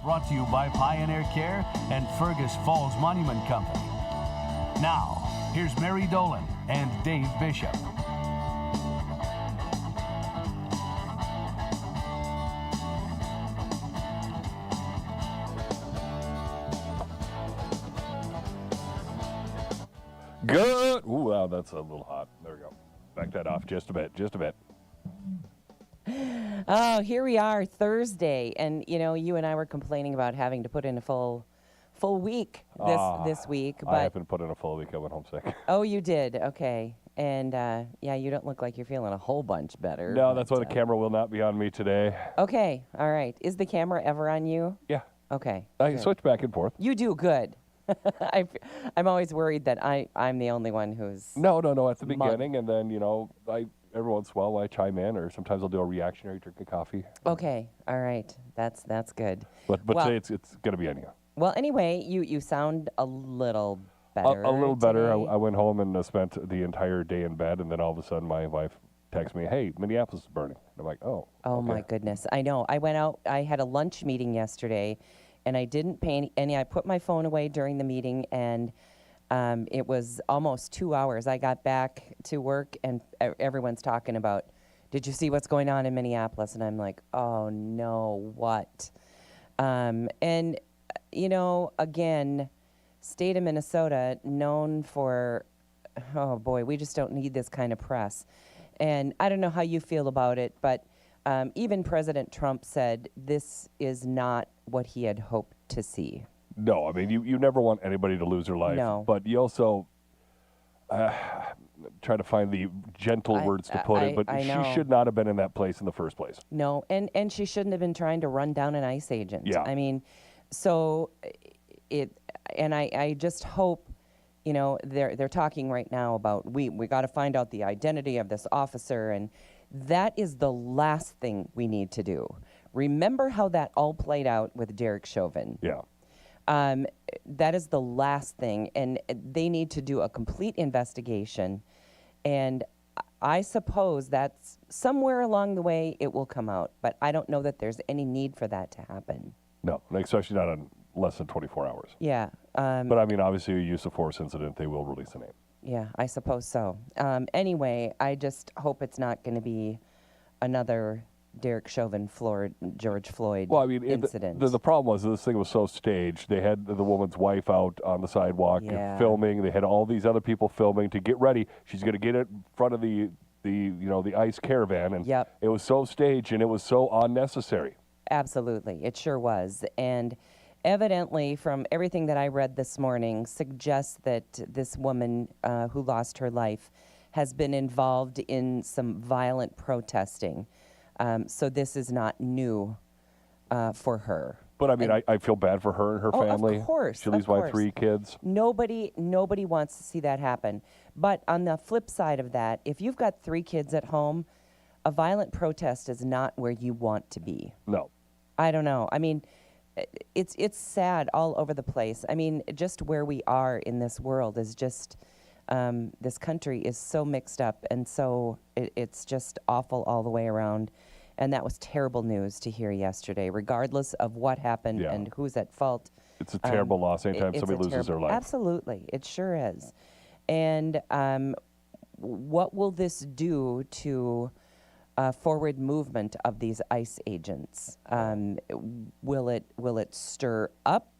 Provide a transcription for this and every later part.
brought to you by Pioneer Care and Fergus Falls Monument Company. Now, here's Mary Dolan and Dave Bishop. Good. Ooh, wow, that's a little hot. There we go. Back that off just a bit, just a bit. Oh, here we are, Thursday, and you and I were complaining about having to put in a full week this week. But I haven't put in a full week. I went home sick. Oh, you did? Okay. And yeah, you don't look like you're feeling a whole bunch better. No, that's why the camera will not be on me today. Okay, all right. Is the camera ever on you? Yeah. Okay. I good. switch back and forth. You do good. I'm always worried that I'm the only one who's No. At the beginning, and then every once in a while I chime in, or sometimes I'll do a reactionary drink of coffee. Okay, all right, that's good. But today it's gonna be anyhow. Well, anyway, you sound a little better. A little better. Today. I went home and spent the entire day in bed, and then all of a sudden my wife texts me, "Hey, Minneapolis is burning." And I'm like, "Oh." Oh okay. My goodness, I know. I went out. I had a lunch meeting yesterday. And I didn't pay any. I put my phone away during the meeting, and it was almost 2 hours. I got back to work, and everyone's talking about, did you see what's going on in Minneapolis? And I'm like, oh no, what? And again, state of Minnesota, known for, oh boy, we just don't need this kind of press. And I don't know how you feel about it, but even President Trump said this is not what he had hoped to see. No, I mean, you never want anybody to lose their life. No. But you also try to find the gentle words to put it, but she should not have been in that place in the first place. No, and she shouldn't have been trying to run down an ICE agent. Yeah. I mean, so I just hope, they're talking right now about we got to find out the identity of this officer, and that is the last thing we need to do. Remember how that all played out with Derek Chauvin. Yeah. That is the last thing, and they need to do a complete investigation, and I suppose that's somewhere along the way it will come out, but I don't know that there's any need for that to happen. No, especially not in less than 24 hours. Yeah. But I mean, obviously, a use of force incident, they will release the name. Yeah, I suppose so. Anyway, I just hope it's not going to be another Derek Chauvin, George Floyd incident. The problem was this thing was so staged. They had the woman's wife out on the sidewalk filming. They had all these other people filming to get ready. She's going to get in front of the ICE caravan, and it was so staged and it was so unnecessary. Absolutely, it sure was. And evidently, from everything that I read this morning, suggests that this woman who lost her life has been involved in some violent protesting. So this is not new for her. But I mean, I feel bad for her and her family. Of course. She leaves my 3 kids. Nobody wants to see that happen. But on the flip side of that, if you've got 3 kids at home, a violent protest is not where you want to be. No. I don't know. I mean, it's sad all over the place. I mean, just where we are in this world is just, this country is so mixed up, and so it's just awful all the way around. And that was terrible news to hear yesterday, regardless of what happened and who's at fault. It's a terrible loss anytime somebody loses their life. Absolutely, it sure is. And what will this do to forward movement of these ICE agents? Will it stir up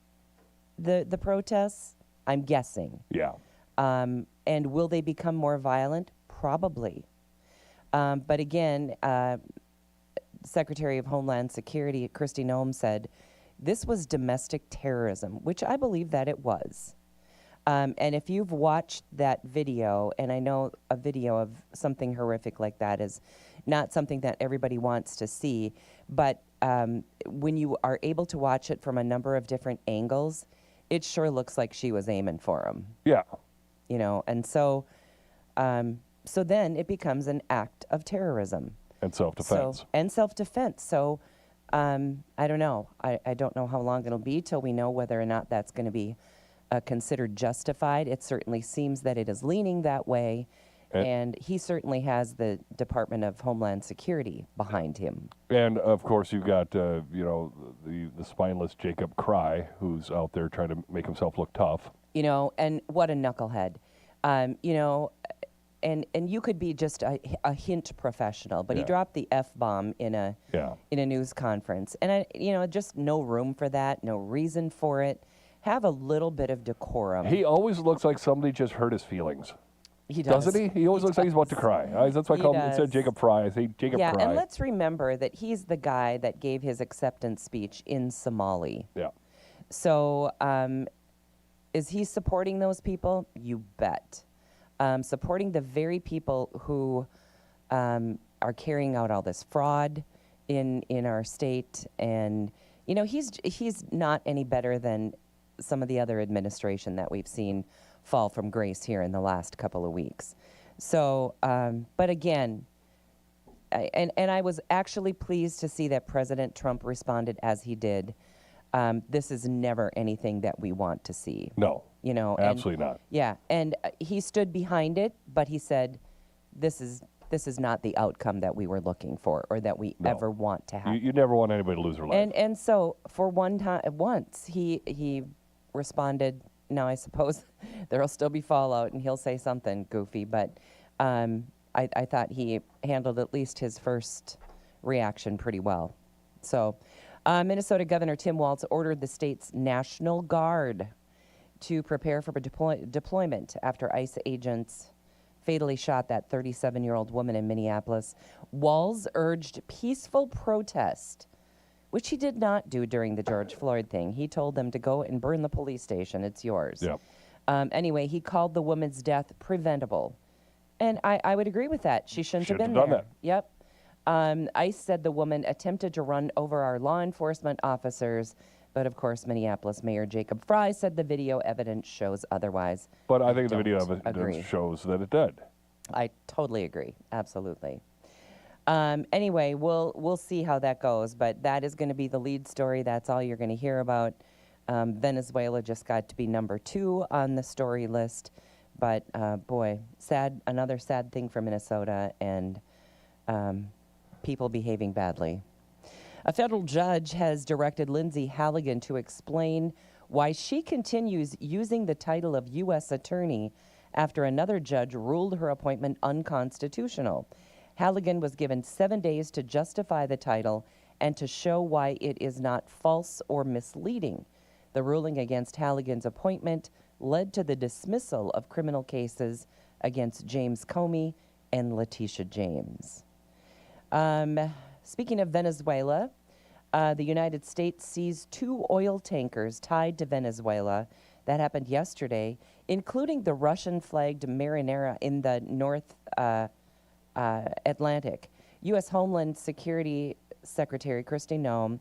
the protests? I'm guessing. Yeah. And will they become more violent? Probably. But again, Secretary of Homeland Security Kristi Noem said this was domestic terrorism, which I believe that it was. And if you've watched that video, and I know a video of something horrific like that is not something that everybody wants to see, but when you are able to watch it from a number of different angles, it sure looks like she was aiming for him. Yeah. And so then it becomes an act of terrorism. And self-defense. So I don't know. I don't know how long it'll be till we know whether or not that's going to be considered justified. It certainly seems that it is leaning that way. And he certainly has the Department of Homeland Security behind him. And of course, you've got the spineless Jacob Cry, who's out there trying to make himself look tough. And what a knucklehead. And you could be just a hint professional, but he dropped the F-bomb in a news conference, and just no room for that, no reason for it. Have a little bit of decorum. He always looks like somebody just hurt his feelings. He does. Doesn't he? He always looks like he's about to cry. That's why I call him, instead of Jacob Fry, I say Jacob Cry. Yeah, and let's remember that he's the guy that gave his acceptance speech in Somali. Yeah. So is he supporting those people? You bet. Supporting the very people who are carrying out all this fraud in our state. And, he's not any better than some of the other administration that we've seen fall from grace here in the last couple of weeks. So, but again, I was actually pleased to see that President Trump responded as he did. This is never anything that we want to see. No, absolutely not. Yeah, and he stood behind it, but he said, "This is not the outcome that we were looking for, or that we ever want to have." You never want anybody to lose their life. And so for once he responded. Now, I suppose there will still be fallout, and he'll say something goofy, but I thought he handled at least his first reaction pretty well. So, Minnesota Governor Tim Walz ordered the state's National Guard to prepare for deployment after ICE agents fatally shot that 37-year-old woman in Minneapolis. Walz urged peaceful protest, which he did not do during the George Floyd thing. He told them to go and burn the police station. It's yours. Yep. Anyway, he called the woman's death preventable. And I would agree with that. She shouldn't have been there. Done that. Yep. ICE said the woman attempted to run over our law enforcement officers, but of course, Minneapolis Mayor Jacob Fry said the video evidence shows otherwise. But I think the video evidence shows that it did. I totally agree. Absolutely. Anyway, we'll see how that goes, but that is going to be the lead story. That's all you're going to hear about. Venezuela just got to be number 2 on the story list, but boy, another sad thing for Minnesota, and people behaving badly. A federal judge has directed Lindsay Halligan to explain why she continues using the title of U.S. Attorney after another judge ruled her appointment unconstitutional. Halligan was given 7 days to justify the title and to show why it is not false or misleading. The ruling against Halligan's appointment led to the dismissal of criminal cases against James Comey and Letitia James. Speaking of Venezuela, the United States seized 2 oil tankers tied to Venezuela. That happened yesterday, including the Russian-flagged Marinera in the North Atlantic. U.S. Homeland Security Secretary Kristi Noem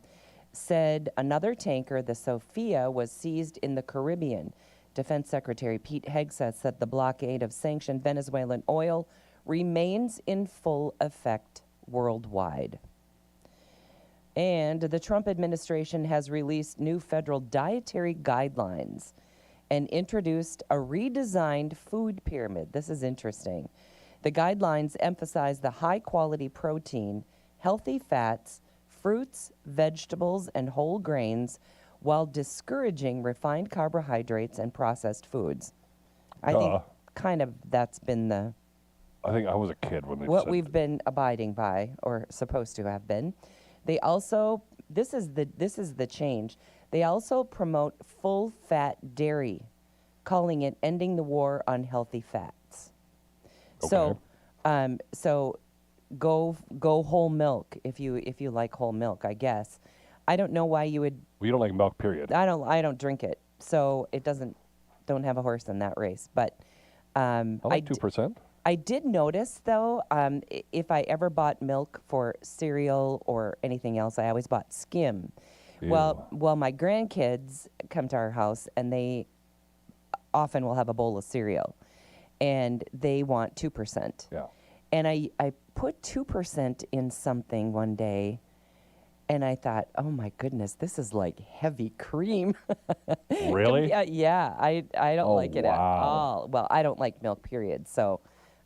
said another tanker, the Sophia, was seized in the Caribbean. Defense Secretary Pete Hegseth said the blockade of sanctioned Venezuelan oil remains in full effect worldwide. And the Trump administration has released new federal dietary guidelines and introduced a redesigned food pyramid. This is interesting. The guidelines emphasize the high-quality protein, healthy fats, fruits, vegetables, and whole grains, while discouraging refined carbohydrates and processed foods. I think kind of that's been I think I was a kid when they what said we've been abiding by, or supposed to have been. They also, this is the change. They also promote full-fat dairy, calling it ending the war on healthy fats. Okay. So go whole milk if you like whole milk, I guess. I don't know why you would. Well, you don't like milk, period. I don't drink it, so it don't have a horse in that race. But I like 2%. I did notice, though, if I ever bought milk for cereal or anything else, I always bought skim. Ew. Well, my grandkids come to our house, and they often will have a bowl of cereal, and they want 2%. Yeah. And I put 2% in something one day, and I thought, oh my goodness, this is like heavy cream. Really? Yeah, I don't like it at wow. all. Well, I don't like milk, period. So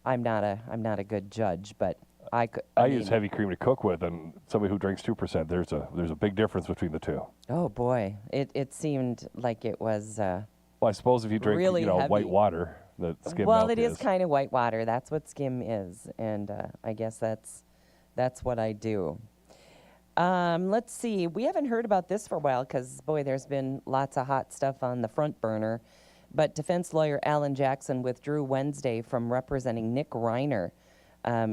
I'm not a good judge, but I use heavy cream to cook with, and somebody who drinks 2%, there's a big difference between the two. Oh boy, it seemed like it was. Well, I suppose if you drink really heavy. white water, that skim well, milk it is kind of white water. That's what skim is, and I guess that's what I do. Let's see. We haven't heard about this for a while because, boy, there's been lots of hot stuff on the front burner. But defense lawyer Alan Jackson withdrew Wednesday from representing Nick Reiner.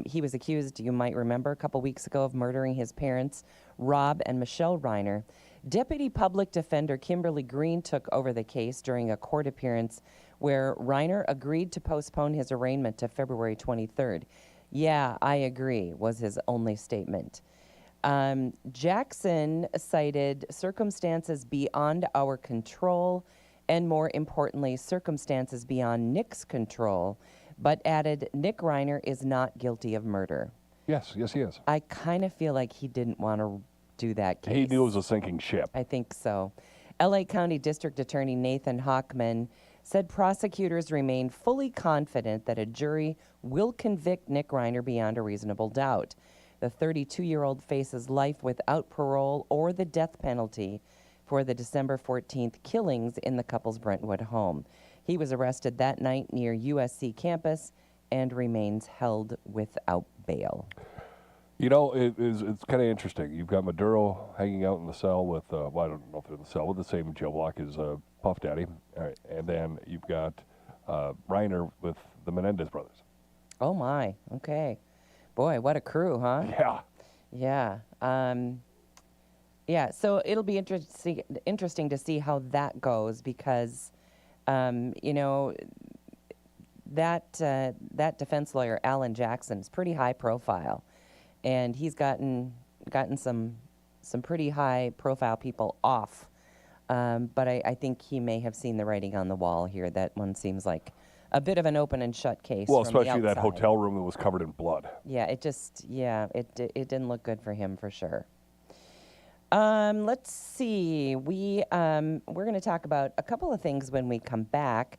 He was accused, you might remember, a couple weeks ago of murdering his parents, Rob and Michelle Reiner. Deputy Public Defender Kimberly Green took over the case during a court appearance where Reiner agreed to postpone his arraignment to February 23rd. Yeah, I agree, was his only statement. Jackson cited circumstances beyond our control and, more importantly, circumstances beyond Nick's control, but added Nick Reiner is not guilty of murder. Yes, he is. I kind of feel like he didn't want to do that case. He knew it was a sinking ship. I think so. L.A. County District Attorney Nathan Hochman said prosecutors remain fully confident that a jury will convict Nick Reiner beyond a reasonable doubt. The 32-year-old faces life without parole or the death penalty for the December 14th killings in the couple's Brentwood home. He was arrested that night near USC campus and remains held without bail. You know, it's kind of interesting. You've got Maduro hanging out in the cell with, I don't know if they're in the cell, with the same jail block as Puff Daddy. All right. And then you've got Reiner with the Menendez brothers. Oh, my. Okay. Boy, what a crew, huh? Yeah. Yeah. Yeah, so it'll be interesting to see how that goes because, you know, that defense lawyer, Alan Jackson, is pretty high profile. And he's gotten some pretty high profile people off. But I think he may have seen the writing on the wall here. That one seems like a bit of an open and shut case. Well, from the especially that outside. hotel room that was covered in blood. Yeah, it didn't look good for him for sure. Let's see. We're going to talk about a couple of things when we come back.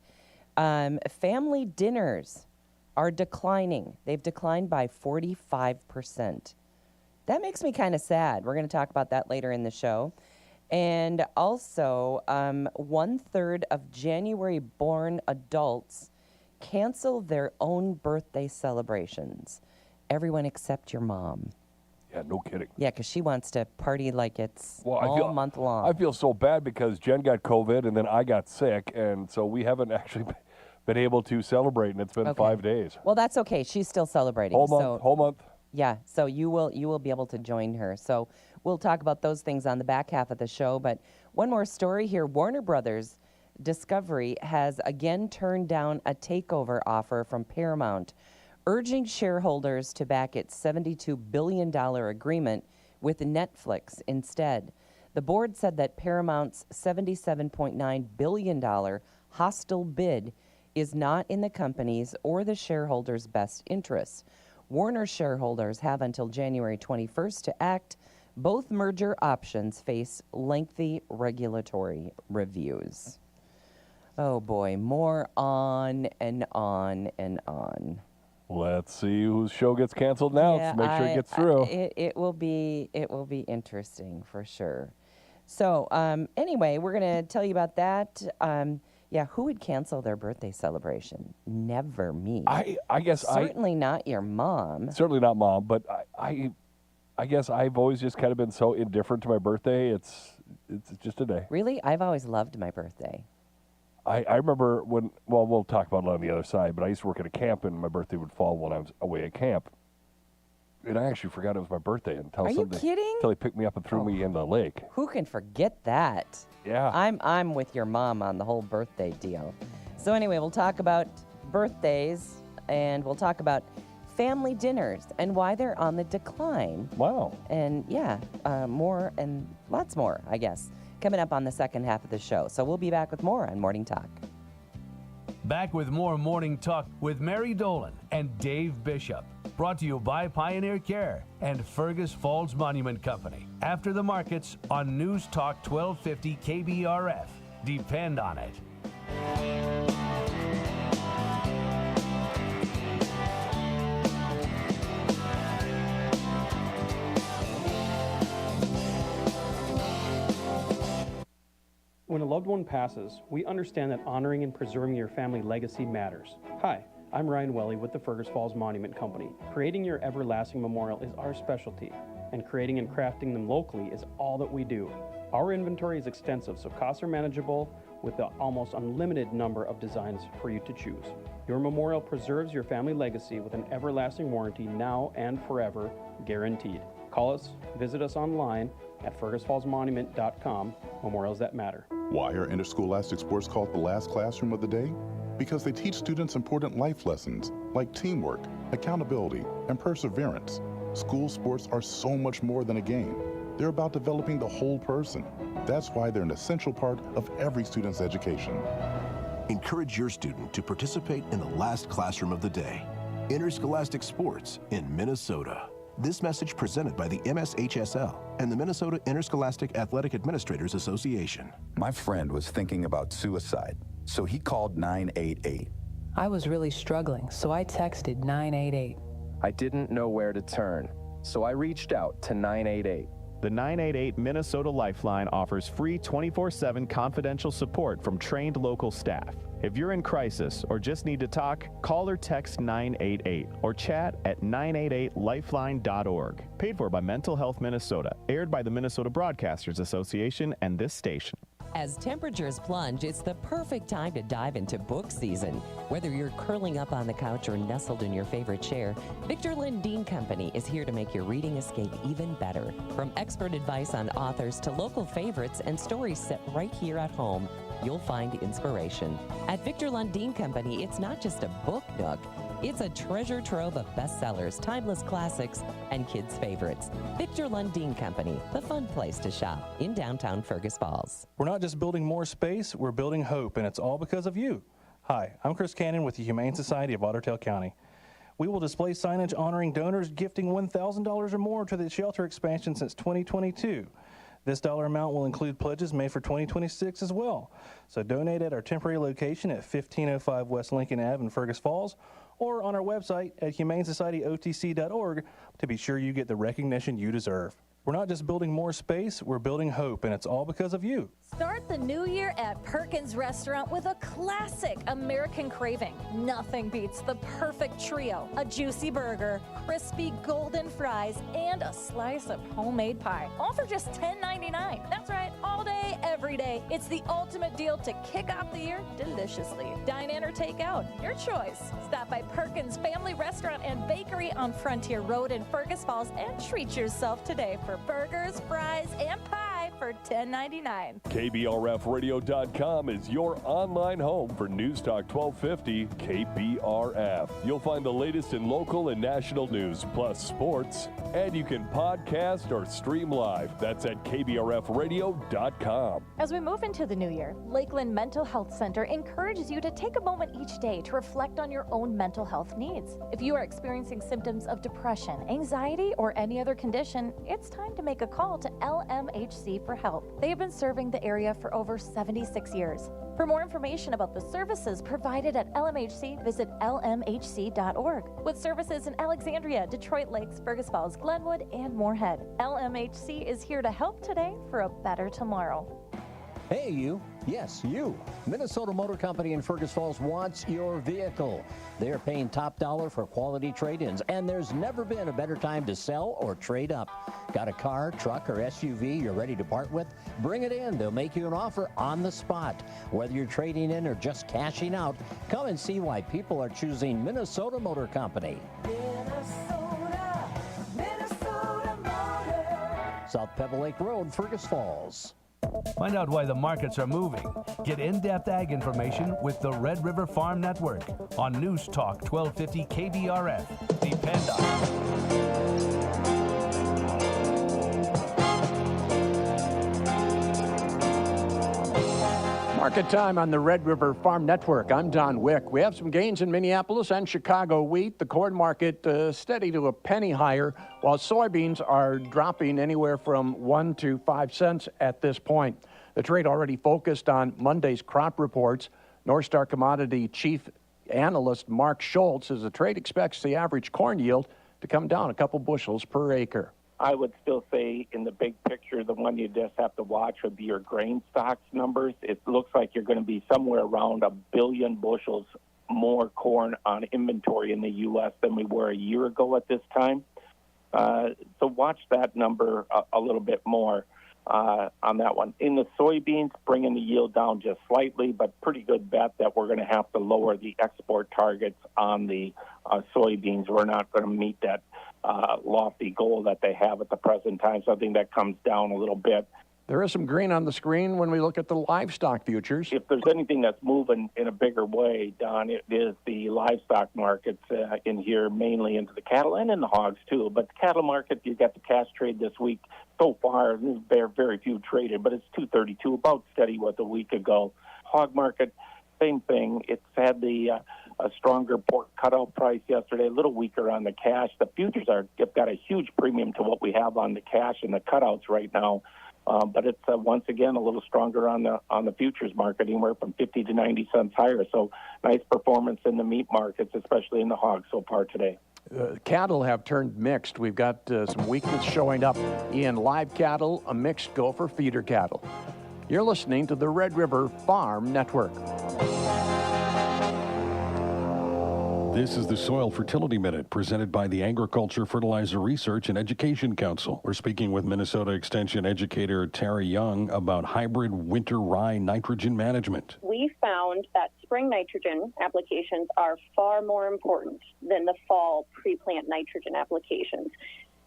Family dinners are declining. They've declined by 45%. That makes me kind of sad. We're going to talk about that later in the show. And also, 1/3 of January-born adults cancel their own birthday celebrations. Everyone except your mom. Yeah, no kidding. Yeah, because she wants to party like it's month long. I feel so bad because Jen got COVID and then I got sick, and so we haven't actually been able to celebrate, and it's been 5 days. Well, that's okay. She's still celebrating. Whole month. Yeah, so you will be able to join her. So we'll talk about those things on the back half of the show. But one more story here. Warner Brothers Discovery has again turned down a takeover offer from Paramount, urging shareholders to back its $72 billion agreement with Netflix instead. The board said that Paramount's $77.9 billion hostile bid is not in the company's or the shareholders' best interests. Warner shareholders have until January 21st to act. Both merger options face lengthy regulatory reviews. Oh boy, more on and on and on. Let's see whose show gets canceled now. Yeah, Make sure it gets through. It will be interesting for sure. So anyway, we're going to tell you about that. Yeah, who would cancel their birthday celebration? Never me. I guess certainly not your mom. Certainly not mom, but I guess I've always just kind of been so indifferent to my birthday. It's just a day. Really? I've always loved my birthday. I remember when, well, we'll talk about it on the other side, but I used to work at a camp, and my birthday would fall when I was away at camp. And I actually forgot it was my birthday until Are you kidding? Until he picked me up and threw me in the lake. Who can forget that? Yeah. I'm with your mom on the whole birthday deal. So anyway, we'll talk about birthdays, and we'll talk about family dinners and why they're on the decline. Wow. And yeah, more and lots more, I guess, coming up on the second half of the show. So we'll be back with more on Morning Talk. Back with more Morning Talk with Mary Dolan and Dave Bishop. Brought to you by Pioneer Care and Fergus Falls Monument Company. After the markets on News Talk 1250 KBRF. Depend on it. When a loved one passes, we understand that honoring and preserving your family legacy matters. Hi, I'm Ryan Welly with the Fergus Falls Monument Company. Creating your everlasting memorial is our specialty, and creating and crafting them locally is all that we do. Our inventory is extensive, so costs are manageable with the almost unlimited number of designs for you to choose. Your memorial preserves your family legacy with an everlasting warranty now and forever, guaranteed. Call us, visit us online at fergusfallsmonument.com. Memorials that matter. Why are interscholastic sports called the last classroom of the day? Because they teach students important life lessons like teamwork, accountability, and perseverance. School sports are so much more than a game. They're about developing the whole person. That's why they're an essential part of every student's education. Encourage your student to participate in the last classroom of the day. Interscholastic sports in Minnesota. This message presented by the MSHSL and the Minnesota Interscholastic Athletic Administrators Association. My friend was thinking about suicide, so he called 988. I was really struggling, so I texted 988. I didn't know where to turn, so I reached out to 988. The 988 Minnesota Lifeline offers free 24/7 confidential support from trained local staff. If you're in crisis or just need to talk, call or text 988 or chat at 988lifeline.org. Paid for by Mental Health Minnesota. Aired by the Minnesota Broadcasters Association and this station. As temperatures plunge, it's the perfect time to dive into book season. Whether you're curling up on the couch or nestled in your favorite chair, Victor Lundeen Company is here to make your reading escape even better. From expert advice on authors to local favorites and stories set right here at home, you'll find inspiration. At Victor Lundeen Company, it's not just a book nook. It's a treasure trove of bestsellers, timeless classics, and kids' favorites. Victor Lundeen Company, the fun place to shop in downtown Fergus Falls. We're not just building more space, we're building hope, and it's all because of you. Hi, I'm Chris Cannon with the Humane Society of Otter Tail County. We will display signage honoring donors gifting $1,000 or more to the shelter expansion since 2022. This dollar amount will include pledges made for 2026 as well. So donate at our temporary location at 1505 West Lincoln Ave in Fergus Falls, or on our website at humanesocietyotc.org to be sure you get the recognition you deserve. We're not just building more space, we're building hope, and it's all because of you. Start the new year at Perkins Restaurant with a classic American craving. Nothing beats the perfect trio: a juicy burger, crispy golden fries, and a slice of homemade pie. All for just $10.99. That's right, all day, every day. It's the ultimate deal to kick off the year deliciously. Dine in or take out, your choice. Stop by Perkins Family Restaurant and Bakery on Frontier Road in Fergus Falls and treat yourself today for burgers, fries, and pie for $10.99. KBRFradio.com is your online home for News Talk 1250 KBRF. You'll find the latest in local and national news, plus sports, and you can podcast or stream live. That's at KBRFradio.com. As we move into the new year, Lakeland Mental Health Center encourages you to take a moment each day to reflect on your own mental health needs. If you are experiencing symptoms of depression, anxiety, or any other condition, it's time to make a call to LMHC for help. They have been serving the area for over 76 years. For more information about the services provided at LMHC, visit lmhc.org. With services in Alexandria, Detroit Lakes, Fergus Falls, Glenwood, and Moorhead, LMHC is here to help today for a better tomorrow. Hey, you. Yes, you. Minnesota Motor Company in Fergus Falls wants your vehicle. They're paying top dollar for quality trade-ins, and there's never been a better time to sell or trade up. Got a car, truck, or SUV you're ready to part with? Bring it in. They'll make you an offer on the spot. Whether you're trading in or just cashing out, come and see why people are choosing Minnesota Motor Company. Minnesota Motor. South Pebble Lake Road, Fergus Falls. Find out why the markets are moving. Get in-depth ag information with the Red River Farm Network on News Talk 1250 KBRF. Depend on it. Market time on the Red River Farm Network. I'm Don Wick. We have some gains in Minneapolis and Chicago wheat. The corn market steady to a penny higher, while soybeans are dropping anywhere from 1 to 5 cents at this point. The trade already focused on Monday's crop reports. North Star Commodity Chief Analyst Mark Schultz says the trade expects the average corn yield to come down a couple bushels per acre. I would still say in the big picture, the one you just have to watch would be your grain stocks numbers. It looks like you're going to be somewhere around 1 billion bushels more corn on inventory in the U.S. than we were a year ago at this time. So watch that number a little bit more on that one. In the soybeans, bringing the yield down just slightly, but pretty good bet that we're going to have to lower the export targets on the soybeans. We're not going to meet that lofty goal that they have at the present time, so I think that comes down a little bit. There is some green on the screen when we look at the livestock futures. If there's anything that's moving in a bigger way, Don, it is the livestock markets in here, mainly into the cattle and in the hogs too. But the cattle market, you got the cash trade this week. So far, there's very few traded, but it's 232, about steady with a week ago. Hog market, same thing. It's had a stronger pork cutout price yesterday, a little weaker on the cash. The futures have got a huge premium to what we have on the cash and the cutouts right now. But it's once again a little stronger on the futures market, anywhere from 50 to 90 cents higher. So nice performance in the meat markets, especially in the hogs so far today. Cattle have turned mixed. We've got some weakness showing up in live cattle, a mixed go for feeder cattle. You're listening to the Red River Farm Network. This is the Soil Fertility Minute, presented by the Agriculture, Fertilizer Research and Education Council. We're speaking with Minnesota Extension educator Terry Young about hybrid winter rye nitrogen management. We found that spring nitrogen applications are far more important than the fall pre-plant nitrogen applications.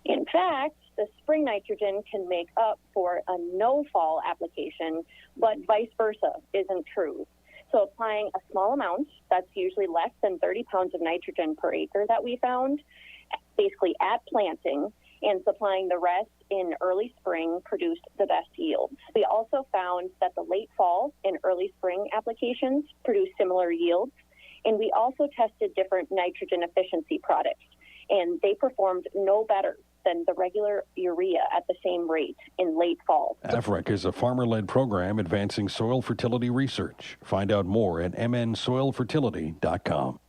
In fact, the spring nitrogen can make up for a no-fall application, but vice versa isn't true. So applying a small amount, that's usually less than 30 pounds of nitrogen per acre that we found, basically at planting, and supplying the rest in early spring produced the best yields. We also found that the late fall and early spring applications produced similar yields, and we also tested different nitrogen efficiency products, and they performed no better than the regular urea at the same rate in late fall. AFREC is a farmer-led program advancing soil fertility research. Find out more at mnsoilfertility.com.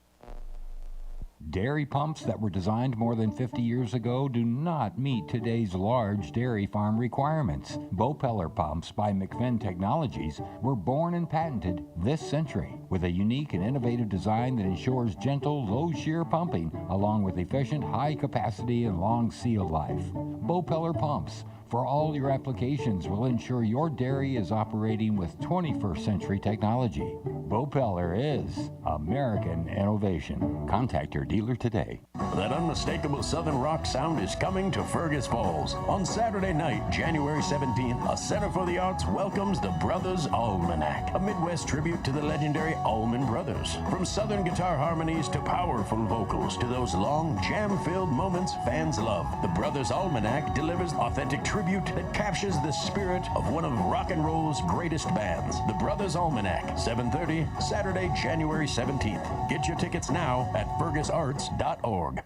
Dairy pumps that were designed more than 50 years ago do not meet today's large dairy farm requirements. Bopeller pumps by McFinn Technologies were born and patented this century with a unique and innovative design that ensures gentle, low-shear pumping along with efficient, high capacity and long seal life. Bopeller pumps for all your applications will ensure your dairy is operating with 21st century technology. Bopeller is American innovation. Contact your dealer today. That unmistakable Southern rock sound is coming to Fergus Falls. On Saturday night, January 17th, a Center for the Arts welcomes the Brothers Almanac, a Midwest tribute to the legendary Allman Brothers. From Southern guitar harmonies to powerful vocals to those long, jam-filled moments fans love, the Brothers Almanac delivers authentic tribute that captures the spirit of one of rock and roll's greatest bands. The Brothers Almanac, 7:30, Saturday, January 17th. Get your tickets now at fergusarts.org.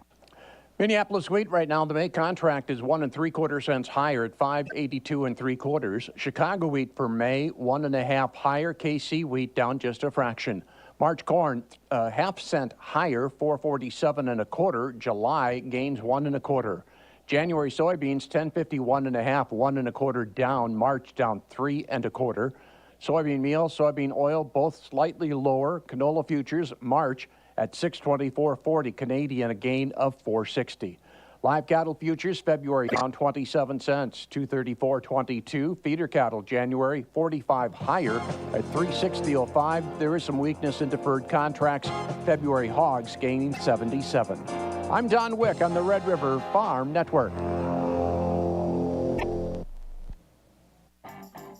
Minneapolis wheat right now, the May contract is 1 3/4 cents higher at 5.82 3/4. Chicago wheat for May, 1 1/2 higher. KC wheat down just a fraction. March corn, half cent higher, 4.47 1/4. July gains 1 1/4. January soybeans, 10.51 1/2, 1 1/4 down. March down 3 1/4. Soybean meal, soybean oil, both slightly lower. Canola futures, March at 624.40 Canadian, a gain of 460. Live cattle futures, February down 27 cents, 234.22. Feeder cattle, January 45 higher at 360.05. There is some weakness in deferred contracts. February hogs gaining 77. I'm Don Wick on the Red River Farm Network.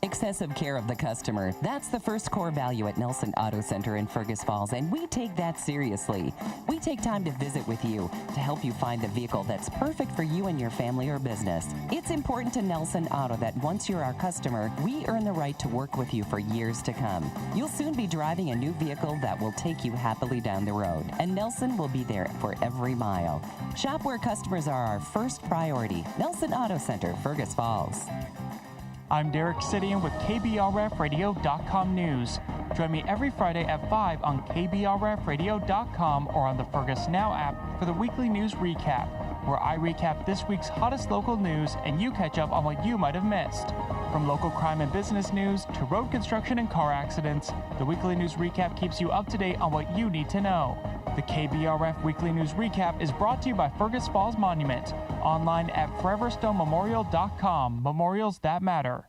Excessive care of the customer. That's the first core value at Nelson Auto Center in Fergus Falls, and we take that seriously. We take time to visit with you to help you find the vehicle that's perfect for you and your family or business. It's important to Nelson Auto that once you're our customer, we earn the right to work with you for years to come. You'll soon be driving a new vehicle that will take you happily down the road, and Nelson will be there for every mile. Shop where customers are our first priority. Nelson Auto Center, Fergus Falls. I'm Derek Sidian with KBRFradio.com News. Join me every Friday at 5 on KBRFradio.com or on the Fergus Now app for the weekly news recap. where I recap this week's hottest local news and you catch up on what you might have missed. From local crime and business news to road construction and car accidents, the Weekly News Recap keeps you up to date on what you need to know. The KBRF Weekly News Recap is brought to you by Fergus Falls Monument, online at foreverstonемemorial.com. Memorials that matter.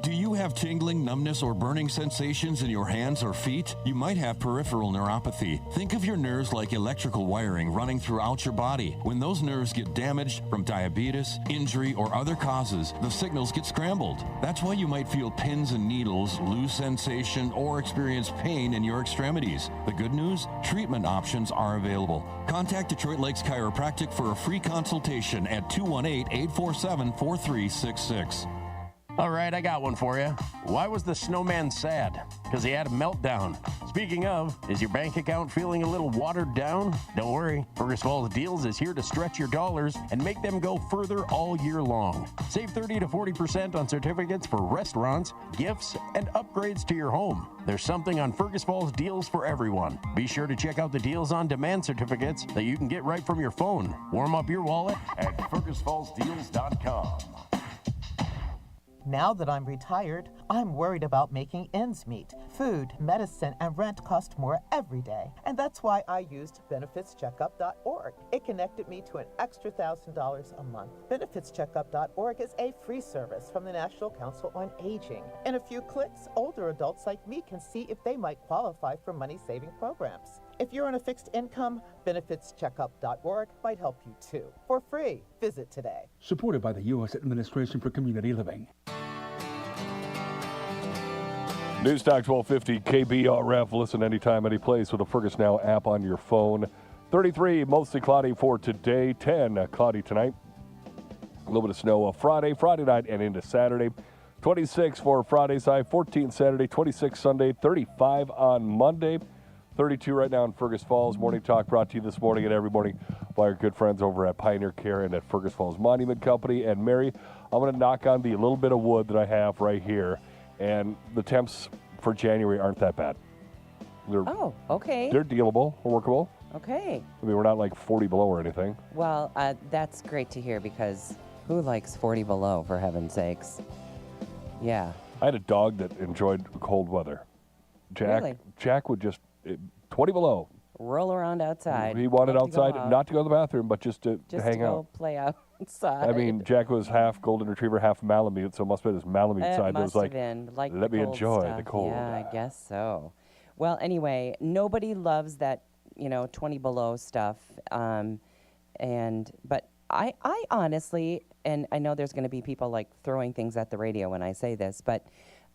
Do you have tingling, numbness, or burning sensations in your hands or feet? You might have peripheral neuropathy. Think of your nerves like electrical wiring running throughout your body. When those nerves get damaged from diabetes, injury, or other causes, the signals get scrambled. That's why you might feel pins and needles, lose sensation, or experience pain in your extremities. The good news? Treatment options are available. Contact Detroit Lakes Chiropractic for a free consultation at 218-847-4366. All right, I got one for you. Why was the snowman sad? Because he had a meltdown. Speaking of, is your bank account feeling a little watered down? Don't worry. Fergus Falls Deals is here to stretch your dollars and make them go further all year long. Save 30 to 40% on certificates for restaurants, gifts, and upgrades to your home. There's something on Fergus Falls Deals for everyone. Be sure to check out the Deals on Demand certificates that you can get right from your phone. Warm up your wallet at fergusfallsdeals.com. Now that I'm retired, I'm worried about making ends meet. Food, medicine, and rent cost more every day. And that's why I used benefitscheckup.org. It connected me to an extra $1,000 a month. Benefitscheckup.org is a free service from the National Council on Aging. In a few clicks, older adults like me can see if they might qualify for money-saving programs. If you're on a fixed income, benefitscheckup.org might help you too. For free, visit today. Supported by the U.S. Administration for Community Living. News Talk 1250 KBRF. Listen anytime, any place with the Fergus Now app on your phone. 33, mostly cloudy for today. 10, cloudy tonight. A little bit of snow Friday night, and into Saturday. 26 for Friday's high, 14 Saturday, 26 Sunday, 35 on Monday. 32 right now in Fergus Falls. Morning Talk brought to you this morning and every morning by our good friends over at Pioneer Care and at Fergus Falls Monument Company. And Mary, I'm going to knock on the little bit of wood that I have right here. And the temps for January aren't that bad. Oh, okay. They're dealable, workable. Okay. I mean, we're not like 40 below or anything. Well, that's great to hear because who likes 40 below, for heaven's sakes? Yeah. I had a dog that enjoyed cold weather. Really? Jack would just, 20 below. Roll around outside. He wanted outside, not to go to the bathroom, but just to hang out. Just to go play outside. I mean, Jack was half golden retriever, half Malamute, so it must have been his Malamute side that was like, let me enjoy the cold. Yeah, I guess so. Well, anyway, nobody loves that, 20 below stuff. But I honestly, and I know there's going to be people like throwing things at the radio when I say this, but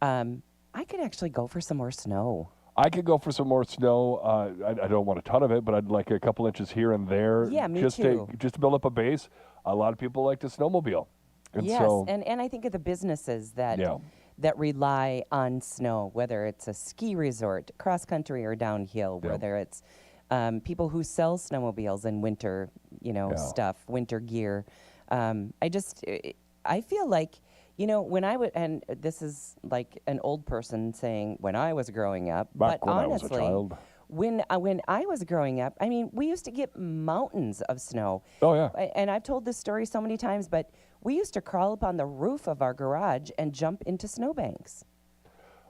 I could actually go for some more snow. I could go for some more snow. I don't want a ton of it, but I'd like a couple inches here and there. Yeah, me just too. Just to build up a base. A lot of people like to snowmobile. And yes, so, and I think of the businesses that rely on snow, whether it's a ski resort, cross country or downhill, whether it's people who sell snowmobiles and winter, stuff, winter gear. I feel like, when I would, and this is like an old person saying when I was growing up, but honestly, when I was growing up, I mean, we used to get mountains of snow. Oh, yeah. And I've told this story so many times, but we used to crawl up on the roof of our garage and jump into snowbanks.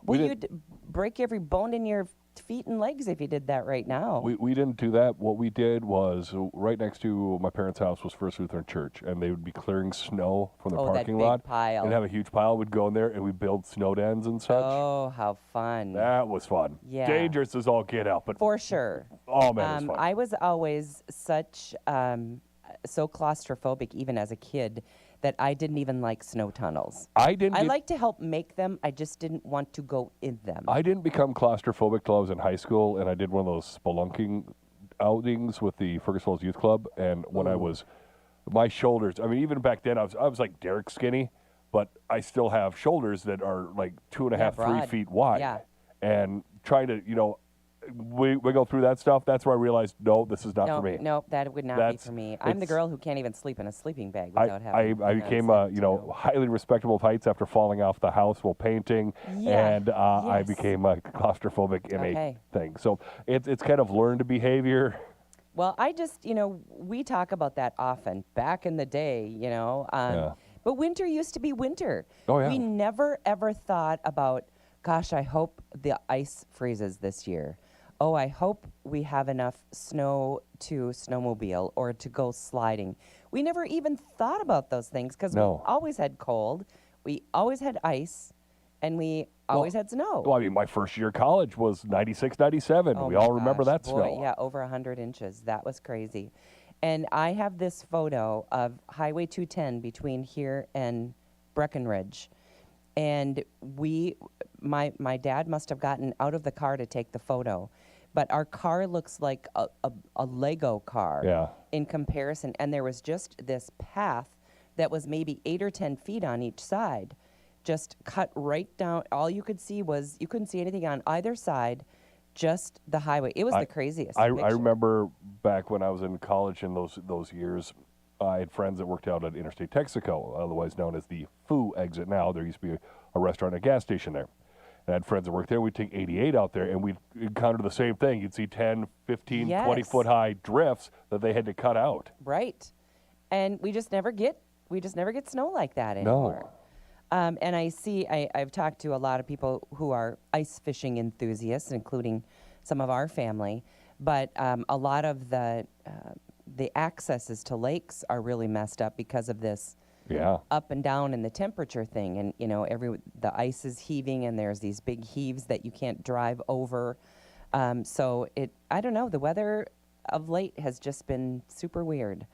You'd break every bone in your feet and legs if you did that right now. We didn't do that. What we did was right next to my parents' house was First Lutheran Church, and they would be clearing snow from the parking lot. Pile. And have a huge pile. We'd go in there and we'd build snow dens and such. Oh, how fun. That was fun. Yeah. Dangerous as all get out, but for sure. Oh, man, it was fun. I was always so claustrophobic even as a kid that I didn't even like snow tunnels. I like to help make them. I just didn't want to go in them. I didn't become claustrophobic till I was in high school, and I did one of those spelunking outings with the Fergus Falls Youth Club. And when I was, my shoulders, I mean, even back then, I was like Derek skinny, but I still have shoulders that are like 2.5, 3 feet wide. Yeah. And trying to, wiggle through that stuff, that's where I realized, no, this is not for me. No, that would not be for me. I'm the girl who can't even sleep in a sleeping bag without having. I became highly respectable of heights after falling off the house while painting, and I became claustrophobic in a thing. So it's kind of learned behavior. Well, I just, we talk about that often back in the day, but winter used to be winter. Oh, yeah. We never, ever thought about, gosh, I hope the ice freezes this year. Oh, I hope we have enough snow to snowmobile or to go sliding. We never even thought about those things because we always had cold, we always had ice, and we always had snow. Well, I mean, my first year of college was 96, 97. Oh we my all remember gosh, that boy, snow. Yeah, over 100 inches. That was crazy. And I have this photo of Highway 210 between here and Breckenridge. And my dad must have gotten out of the car to take the photo. But our car looks like a Lego car in comparison. And there was just this path that was maybe 8 or 10 feet on each side, just cut right down. All you could see was, you couldn't see anything on either side, just the highway. It was the craziest I picture. remember back when I was in college in those years, I had friends that worked out at Interstate Texaco, otherwise known as the Foo exit now. There used to be a restaurant and a gas station there. And I had friends that worked there. We'd take 88 out there, and we'd encounter the same thing. You'd see 10, 15, 20-foot high drifts that they had to cut out. Right. And we just never get snow like that anymore. No. And I've talked to a lot of people who are ice fishing enthusiasts, including some of our family, but a lot of the accesses to lakes are really messed up because of this up and down in the temperature thing. And, the ice is heaving, and there's these big heaves that you can't drive over. So I don't know, the weather of late has just been super weird.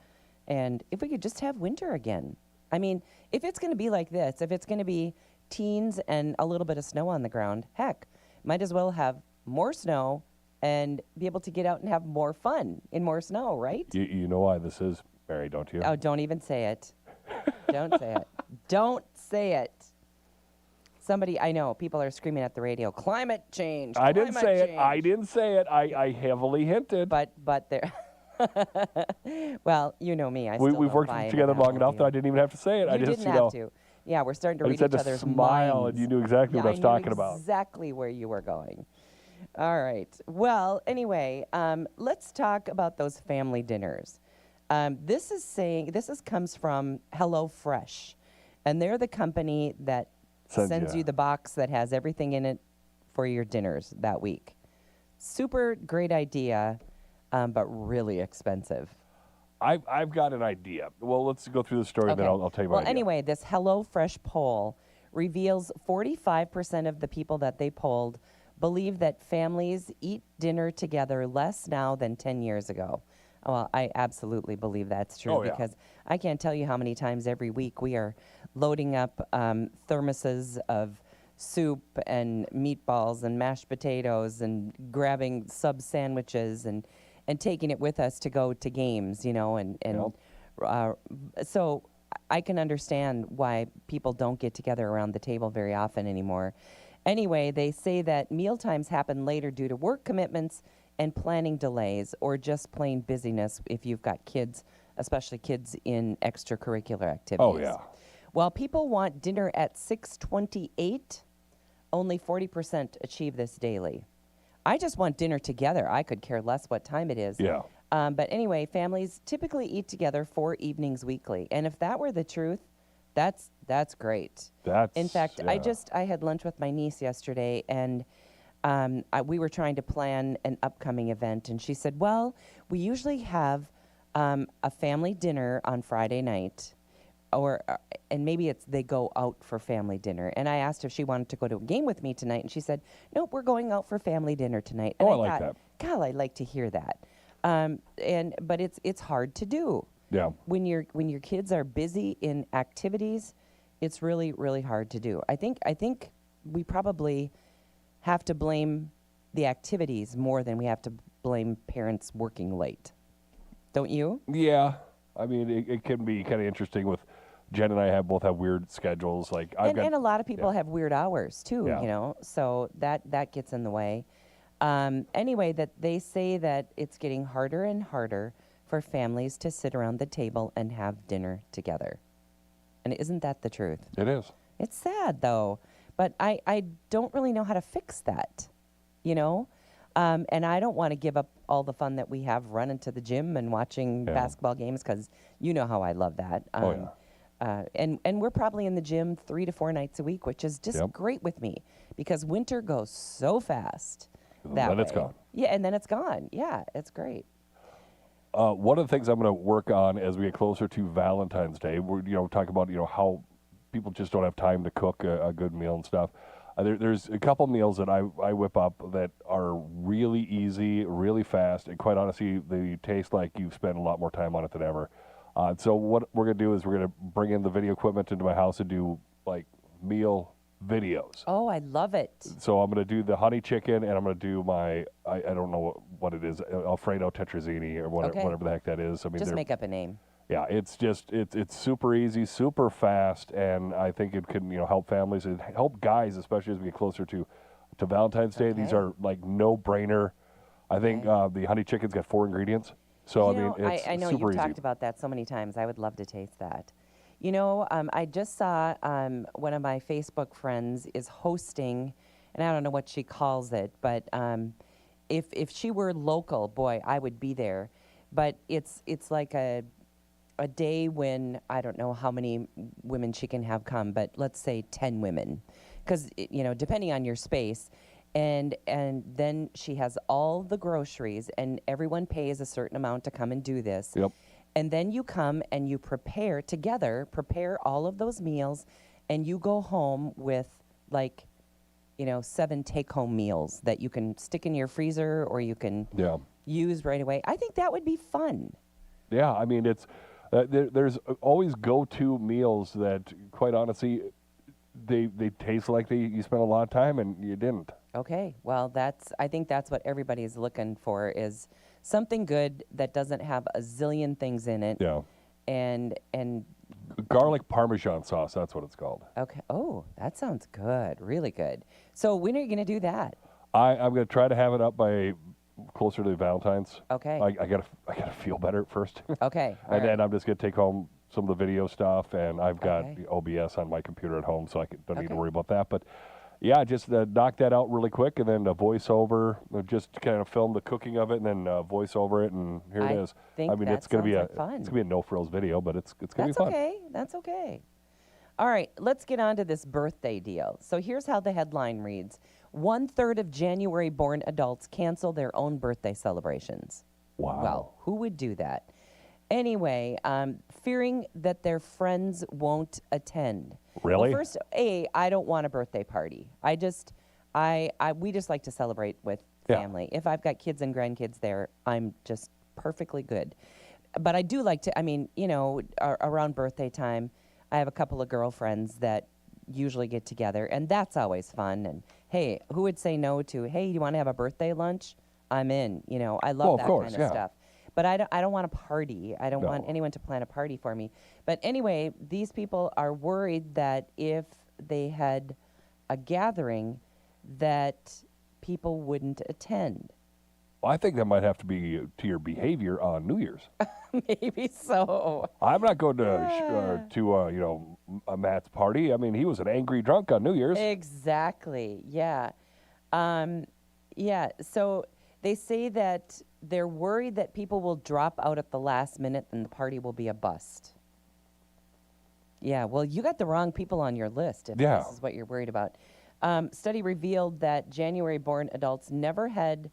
And if we could just have winter again. I mean, if it's going to be like this, if it's going to be teens and a little bit of snow on the ground, heck, might as well have more snow and be able to get out and have more fun in more snow, right? You know why this is, Mary, don't you? Oh, don't even say it. Don't say it. Don't say it. Somebody, I know, people are screaming at the radio, climate change. I didn't say change. it. I didn't say it. I heavily hinted. But there. Well, you know me. We've worked together long enough that I didn't even have to say it. You didn't have to. Yeah, we're starting to read each other's smile, minds. and you knew exactly what I was talking about. Exactly where you were going. All right. Well, anyway, let's talk about those family dinners. This comes from HelloFresh, and they're the company that sends you the box that has everything in it for your dinners that week. Super great idea. But really expensive. I've got an idea. Well, let's go through the story, and then I'll tell you my idea. Anyway, this HelloFresh poll reveals 45% of the people that they polled believe that families eat dinner together less now than 10 years ago. Well, I absolutely believe that's true because I can't tell you how many times every week we are loading up thermoses of soup and meatballs and mashed potatoes and grabbing sub sandwiches and taking it with us to go to games, so I can understand why people don't get together around the table very often anymore. Anyway, they say that mealtimes happen later due to work commitments and planning delays or just plain busyness if you've got kids, especially kids in extracurricular activities. Oh, yeah. While people want dinner at 6:28, only 40% achieve this daily. I just want dinner together. I could care less what time it is. Yeah. But anyway, families typically eat together 4 evenings weekly. And if that were the truth, that's great. In fact, I had lunch with my niece yesterday, and we were trying to plan an upcoming event. And she said, well, we usually have a family dinner on Friday night. And maybe they go out for family dinner. And I asked if she wanted to go to a game with me tonight, and she said, nope, we're going out for family dinner tonight. And I like that. God, I'd like to hear that. But it's hard to do. Yeah. When your kids are busy in activities, it's really, really hard to do. I think we probably have to blame the activities more than we have to blame parents working late. Don't you? Yeah. I mean, it can be kind of interesting with Jen and I both have weird schedules. And a lot of people have weird hours too, so that gets in the way. Anyway, that they say that it's getting harder and harder for families to sit around the table and have dinner together. And isn't that the truth? It is. It's sad though, but I don't really know how to fix that, And I don't want to give up all the fun that we have running to the gym and watching basketball games, because you know how I love that. And we're probably in the gym 3 to 4 nights a week, which is just great with me, because winter goes so fast. Then it's gone. Yeah, and then it's gone. Yeah, it's great. One of the things I'm going to work on as we get closer to Valentine's Day, we're talking about how people just don't have time to cook a good meal and stuff. There's a couple meals that I whip up that are really easy, really fast, and quite honestly, they taste like you've spent a lot more time on it than ever. So what we're going to do is we're going to bring in the video equipment into my house and do like meal videos. Oh, I love it. So I'm going to do the honey chicken, and I'm going to do my, I don't know what it is, Alfredo tetrazzini or whatever the heck that is. I mean, just make up a name. Yeah, it's just it's super easy, super fast, and I think it can help families and help guys, especially as we get closer to Valentine's Day. These are like no-brainer. I think the honey chicken's got 4 ingredients, so I mean it's I know super you've easy. talked about that so many times. I would love to taste that. I just saw one of my Facebook friends is hosting, and I don't know what she calls it, but if she were local, boy, I would be there. But it's like a day when I don't know how many women she can have come, but let's say 10 women, because depending on your space, and then she has all the groceries, and everyone pays a certain amount to come and do this. Yep. And then you come and you prepare all of those meals, and you go home with 7 take-home meals that you can stick in your freezer or you can use right away. I think that would be fun. Yeah, I mean it's there's always go-to meals that, quite honestly, they taste like you spent a lot of time and you didn't. Okay, well I think that's what everybody is looking for, is something good that doesn't have a zillion things in it. Yeah. And garlic Parmesan sauce, that's what it's called. Okay. Oh, that sounds good. Really good. So when are you going to do that? I'm going to try to have it up by closer to Valentine's. Okay. I gotta feel better first. Okay. And then I'm just going to take home some of the video stuff, and I've got the OBS on my computer at home, so I don't need to worry about that. But yeah, just knock that out really quick, and then voiceover, just kind of film the cooking of it, and then voice over it, and here it is. I mean, it's going to be it's going to be a no frills video, but it's going to be fun. That's okay. All right, let's get on to this birthday deal. So here's how the headline reads: 1/3 of January-born adults cancel their own birthday celebrations. Wow. Well, who would do that? Anyway, fearing that their friends won't attend. Really? Well, first, I don't want a birthday party. We just like to celebrate with family. If I've got kids and grandkids there, I'm just perfectly good. But I do like to, around birthday time, I have a couple of girlfriends that usually get together, and that's always fun. And hey, who would say no to, hey, you want to have a birthday lunch? I'm in. I love that kind of stuff. But I don't want a party. I don't want anyone to plan a party for me. But anyway, these people are worried that if they had a gathering, that people wouldn't attend. Well, I think that might have to be to your behavior on New Year's. Maybe so. I'm not going to Matt's party. I mean, he was an angry drunk on New Year's. Exactly. Yeah. So they say that they're worried that people will drop out at the last minute and the party will be a bust. Yeah, well, you got the wrong people on your list if this is what you're worried about. Study revealed that January-born adults never had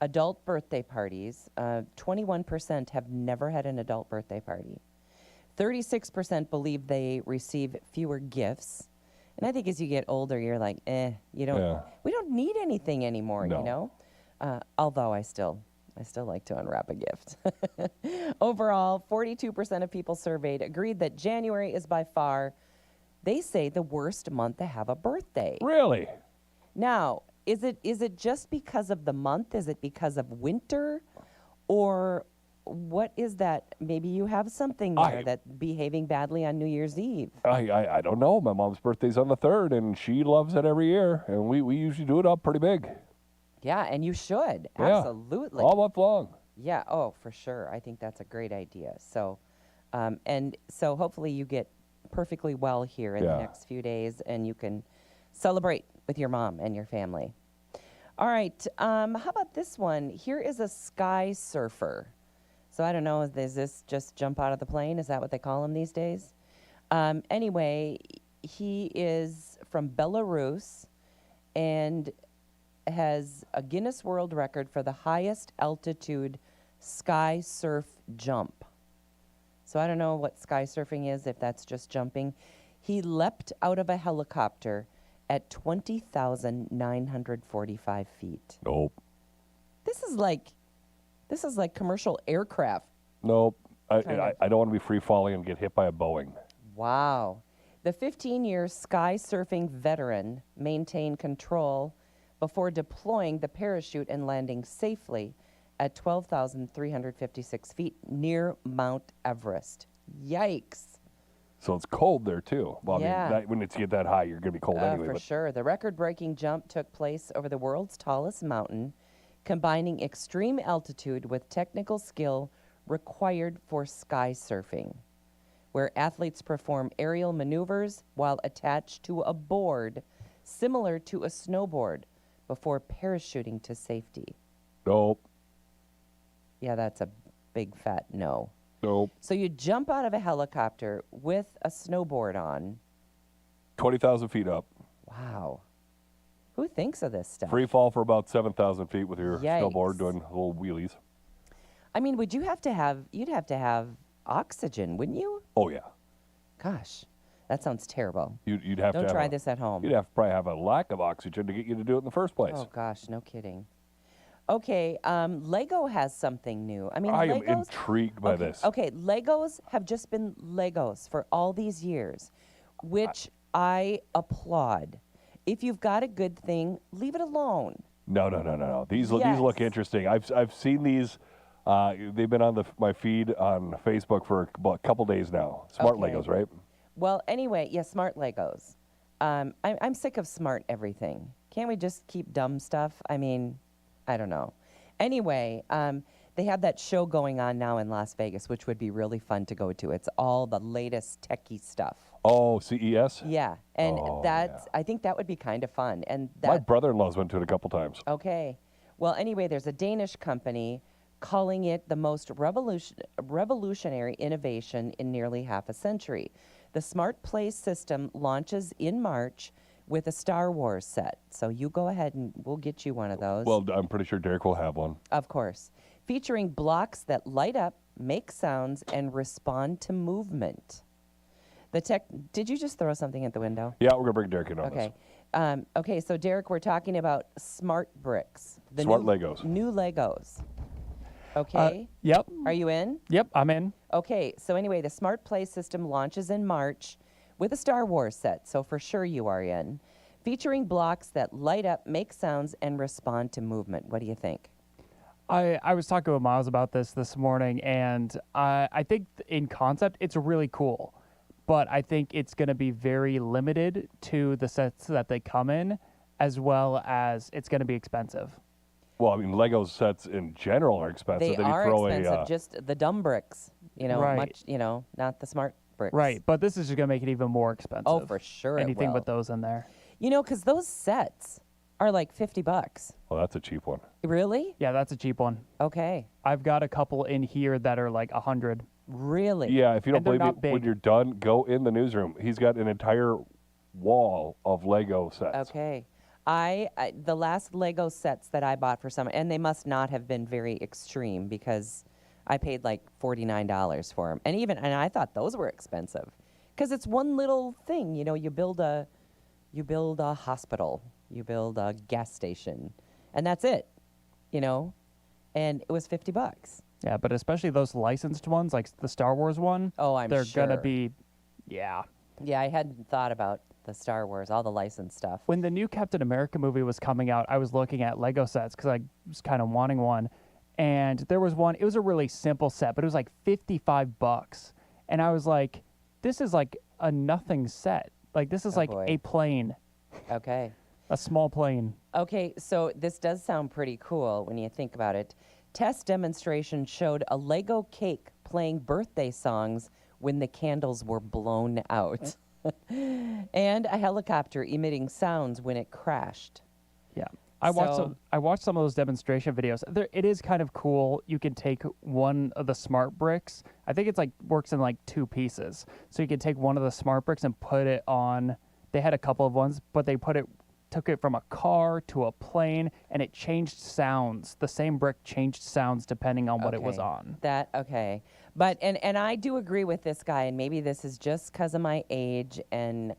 adult birthday parties. 21% have never had an adult birthday party. 36% believe they receive fewer gifts. And I think as you get older, you're like, we don't need anything anymore, although I still like to unwrap a gift. Overall, 42% of people surveyed agreed that January is by far, they say, the worst month to have a birthday. Really? Now, is it just because of the month? Is it because of winter? Or what is that? Maybe you have something there that's behaving badly on New Year's Eve. I don't know. My mom's birthday's on the 3rd, and she loves it every year. And we usually do it up pretty big. Yeah, and you should. Yeah. Absolutely. All month long. Yeah, oh, for sure. I think that's a great idea. So, and so hopefully you get perfectly well here in the next few days, and you can celebrate with your mom and your family. All right. How about this one? Here is a sky surfer. So I don't know, is this just jump out of the plane? Is that what they call him these days? Anyway, he is from Belarus and has a Guinness World Record for the highest altitude sky surf jump. So I don't know what sky surfing is, if that's just jumping. He leapt out of a helicopter at 20,945 feet. Nope. This is like commercial aircraft. Nope. I don't want to be free falling and get hit by a Boeing. Wow. The 15-year sky surfing veteran maintained control before deploying the parachute and landing safely at 12,356 feet near Mount Everest. Yikes. So it's cold there, too. Well, Yeah. I mean, when it's get that high, you're going to be cold anyway. For sure. The record-breaking jump took place over the world's tallest mountain, combining extreme altitude with technical skill required for sky surfing, where athletes perform aerial maneuvers while attached to a board similar to a snowboard before parachuting to safety. Nope. Yeah, that's a big fat no. Nope. So you jump out of a helicopter with a snowboard on. 20,000 feet up. Wow. Who thinks of this stuff? Free fall for about 7,000 feet with your Yikes. snowboard doing little wheelies. I mean, you'd have to have oxygen, wouldn't you? Oh, yeah. Gosh, that sounds terrible. You'd have Don't to try this at home. You'd have to probably have a lack of oxygen to get you to do it in the first place. Oh, gosh, no kidding. Okay, Lego has something new. I mean, I Legos, am intrigued by this. Okay, Legos have just been Legos for all these years, which I applaud. If you've got a good thing, leave it alone. No. These look interesting. I've seen these. They've been on my feed on Facebook for about a couple days now. Smart Okay. Legos, right? Well, anyway, yeah, smart Legos. I'm sick of smart everything. Can't we just keep dumb stuff? I mean, I don't know. Anyway, they have that show going on now in Las Vegas, which would be really fun to go to. It's all the latest techie stuff. Oh, CES? Yeah, and yeah. I think that would be kind of fun. And My brother-in-law's went to it a couple times. Okay. Well, anyway, there's a Danish company calling it the most revolutionary innovation in nearly half a century. The Smart Play system launches in March with a Star Wars set. So you go ahead and we'll get you one of those. Well, I'm pretty sure Derek will have one. Of course. Featuring blocks that light up, make sounds, and respond to movement. Did you just throw something at the window? Yeah, we're going to bring Derek in on this. Okay, so Derek, we're talking about smart bricks. Smart Legos. New Legos. Okay. Yep. Are you in? Yep, I'm in. Okay, so anyway, the Smart Play system launches in March with a Star Wars set, so for sure you are in. Featuring blocks that light up, make sounds, and respond to movement. What do you think? I was talking with Miles about this morning, and I think in concept it's really cool. But I think it's going to be very limited to the sets that they come in, as well as it's going to be expensive. Well, I mean, Lego sets in general are expensive. They Then you are throw expensive, just the dumb bricks, Right. not the smart bricks. Right, but this is just going to make it even more expensive. Oh, for sure it Anything will. with those in there. Because those sets are like $50. Oh, that's a cheap one. Really? Yeah, that's a cheap one. Okay. I've got a couple in here that are like 100. Really? Yeah, if you don't And they're believe me, not big. when you're done, go in the newsroom. He's got an entire wall of Lego sets. Okay. The last Lego sets that I bought for summer, and they must not have been very extreme because I paid like $49 for them. And I thought those were expensive because it's one little thing. You build a hospital, you build a gas station, and that's it. And it was $50. Yeah, but especially those licensed ones, like the Star Wars one. Oh, I'm they're sure. going to be, yeah. Yeah, I hadn't thought about the Star Wars, all the licensed stuff. When the new Captain America movie was coming out, I was looking at Lego sets because I was kind of wanting one. And there was one, it was a really simple set, but it was like $55. And I was like, this is like a nothing set. Like, this is a plane. Okay. A small plane. Okay, so this does sound pretty cool when you think about it. Test demonstration showed a Lego cake playing birthday songs when the candles were blown out. And a helicopter emitting sounds when it crashed. Yeah. I watched some of those demonstration videos. It is kind of cool. You can take one of the smart bricks. I think it's like works in like 2 pieces. So you can take one of the smart bricks and put it on. They had a couple of ones, but they took it from a car to a plane, and it changed sounds. The same brick changed sounds depending on what it was on. But and I do agree with this guy, and maybe this is just because of my age, and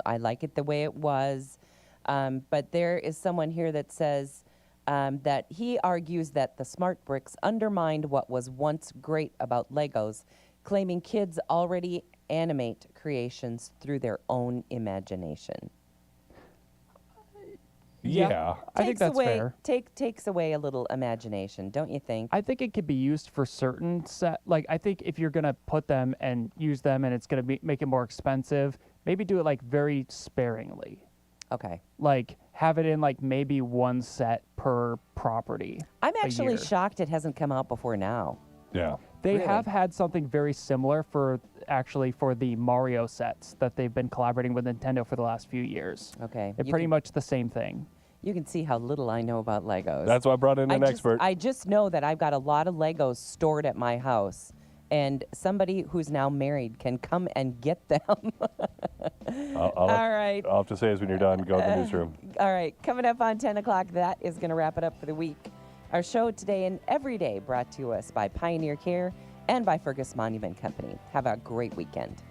I like it the way it was. But there is someone here that says that he argues that the smart bricks undermined what was once great about Legos, claiming kids already animate creations through their own imagination. Yeah, I think that's fair. Takes away a little imagination, don't you think? I think it could be used for certain I think if you're gonna put them and use them, and it's gonna make it more expensive, maybe do it like very sparingly. Okay. Like have it in like maybe 1 set per property. I'm actually shocked it hasn't come out before now. Yeah. They have had something very similar for the Mario sets that they've been collaborating with Nintendo for the last few years. Okay. It's pretty much the same thing. You can see how little I know about Legos. That's why I brought in an expert. I just know that I've got a lot of Legos stored at my house, and somebody who's now married can come and get them. All right. I'll have to say is when you're done, go to the newsroom. All right. Coming up on 10 o'clock, that is going to wrap it up for the week. Our show today and every day brought to us by Pioneer Care and by Fergus Monument Company. Have a great weekend.